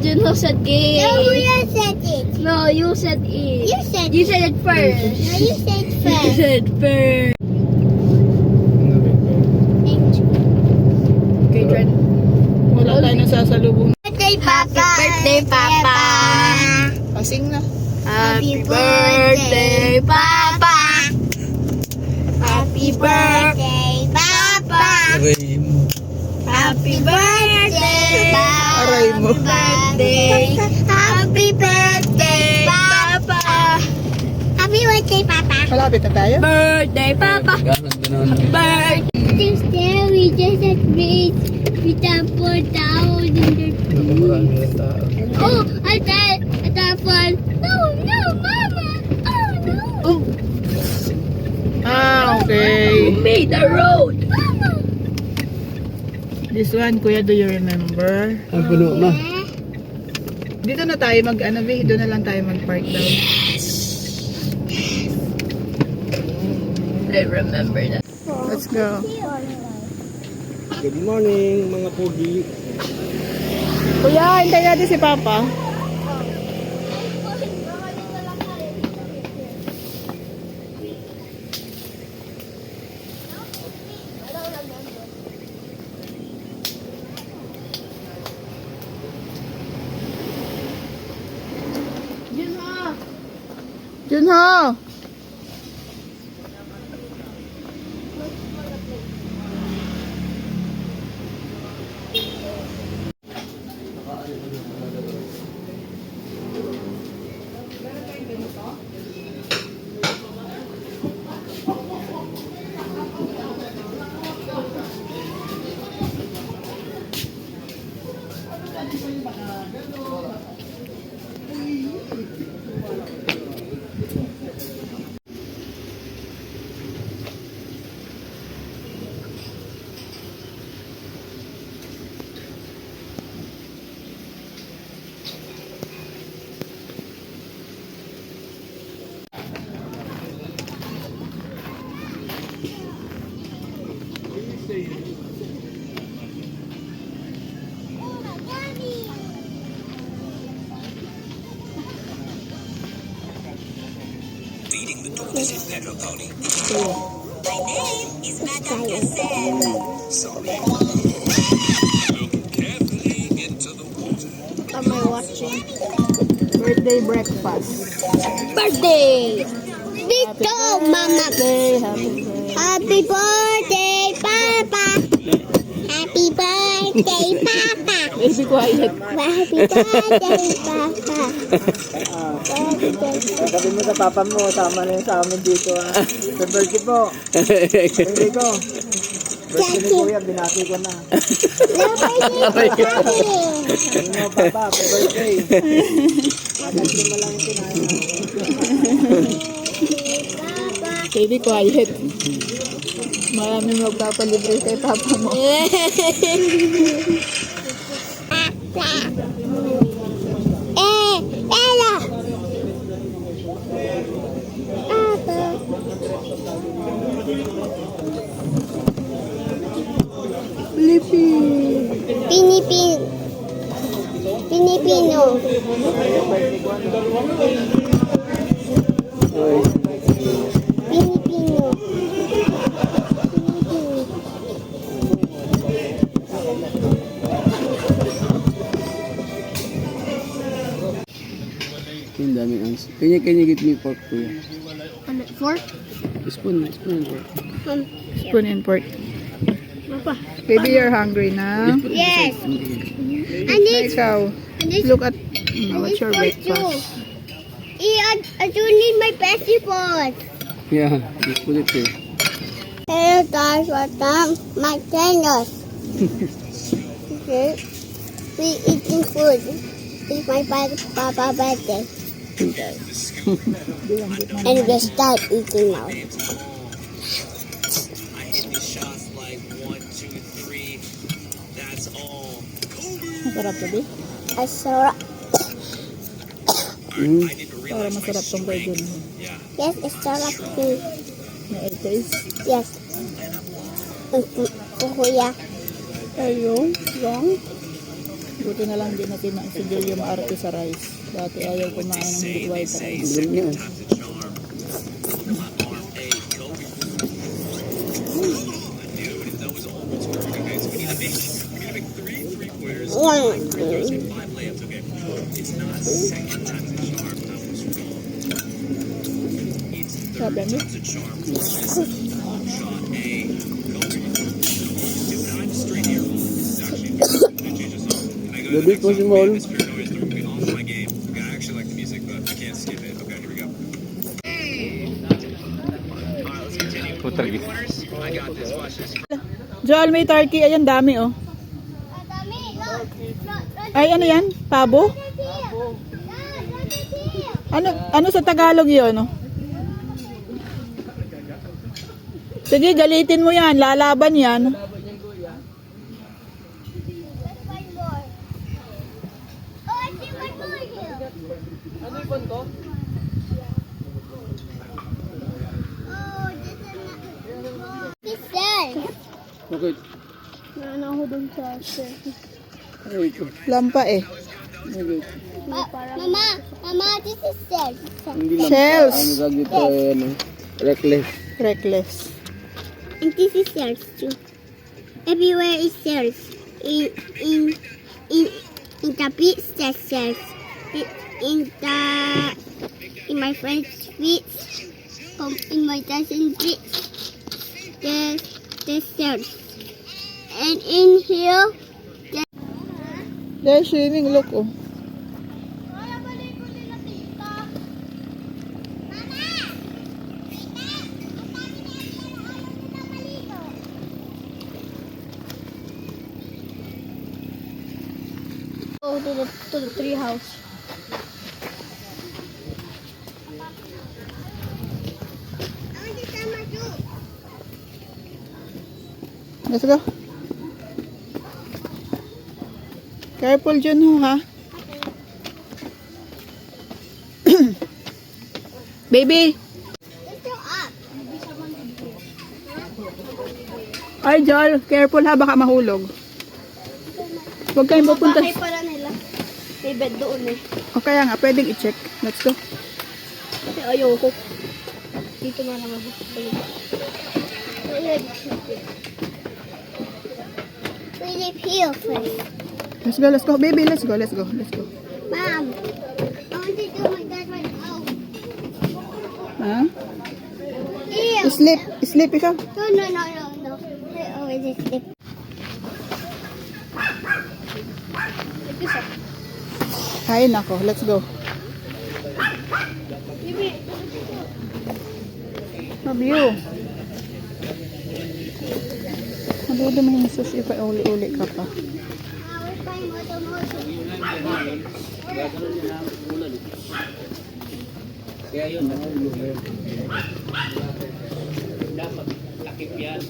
Junho said A. No, you said it. No, you said it. You said it first. No, you said You first. said first. Okay, Trent. Wala tayo nasasalubong. Birthday, Happy Papa. birthday, Papa. Pasing na. Happy birthday, Papa. Happy birthday. Birthday, Papa. Happy birthday. Aray mo. Birthday. Happy birthday, Papa. Happy birthday, Papa. Malapit na tayo. Birthday, Papa. Birthday. Tuesday, we just agreed we can put down in the Oh, I thought one. No, Mama. Oh, no. Okay. Made the road. This one, Kuya, do you remember? Ang puno na. Dito na tayo mag-ano, doon na lang tayo mag-park daw. I remember that. Let's go. Good morning, mga pogi. Kuya, hintayin natin si Papa. Junho! Am I watching? Birthday breakfast. Birthday! Dito, Mama. Happy birthday. Happy birthday, Papa. Happy birthday, Papa. Baby, quiet. Happy birthday, Papa. Sabi mo sa papa mo, tama na yun sa amin dito. Sa birthday po. Birthday ko. Birthday ni Kuya, binati ko na. Sabi mo, papa, happy birthday. Birthday mo lang ito na. Baby, quiet. Maraming magpapalibre kay Papa mo. Ella. Pinipino. Pinipino. Ang daming ans. Can you give me pork, Kuya? Fork? Spoon and pork. Spoon and pork. Papa. Baby, you're hungry na? Yes. Na ikaw, look at what's your breakfast? I do need my vegetables. Yeah, just put it here. Hello guys, welcome my channel. Okay. We eating food. It's my papa birthday. And we start eating now. Masarap to, Bi? I saw. Para masarap tong kay Junho. Yes, it's sarap. Na taste. Yes. Kuya. Ayun, wrong. Buti na lang din na kinain si Julio maarte sa rice. Dati ayaw kumain ng hindi white rice. Galing niya. Sabi mo? Gabi po si Mol. Joel, may turkey. Ayan, dami oh. Dami, look. Look, Ay, ano yan? Pabo? Ano sa Tagalog yun? Oh? Sige, galitin mo yan. Lalaban yan. Let's find more. Oh, I see one more here. Oh, this is not. This is. Bakit? Naano ako dun sa Ay, ito. Lampa eh. Bakit? Mama, this is self. Hindi lang. Shells. Ano tawag dito? Ano? Reckless. Reckless. And this is self too. Everywhere is self. In the beach there's self. In my friend's feet. In my cousin's feet. There's self. And in here. There's swimming, look oh. Go to the tree house. Let's go. Careful dyan ho ha. Baby. Let's go up. Ay Joel, careful ha, baka mahulog. Huwag kayong pupunta. Bahay pala nila. May bed doon eh. O kaya nga, pwedeng i-check. Let's go. Kasi ayoko. Dito na lang ako. We live here first. Let's go. Baby, let's go. Mom, I want to do my dad right now. Ha? Here. Sleep ikaw. No. I always sleep. Ay nako, let's go. Mabyo. Mabudo mo yung sushi pa uli-uli ka pa. I will find motor. Kaya yun. Dapat takip yan.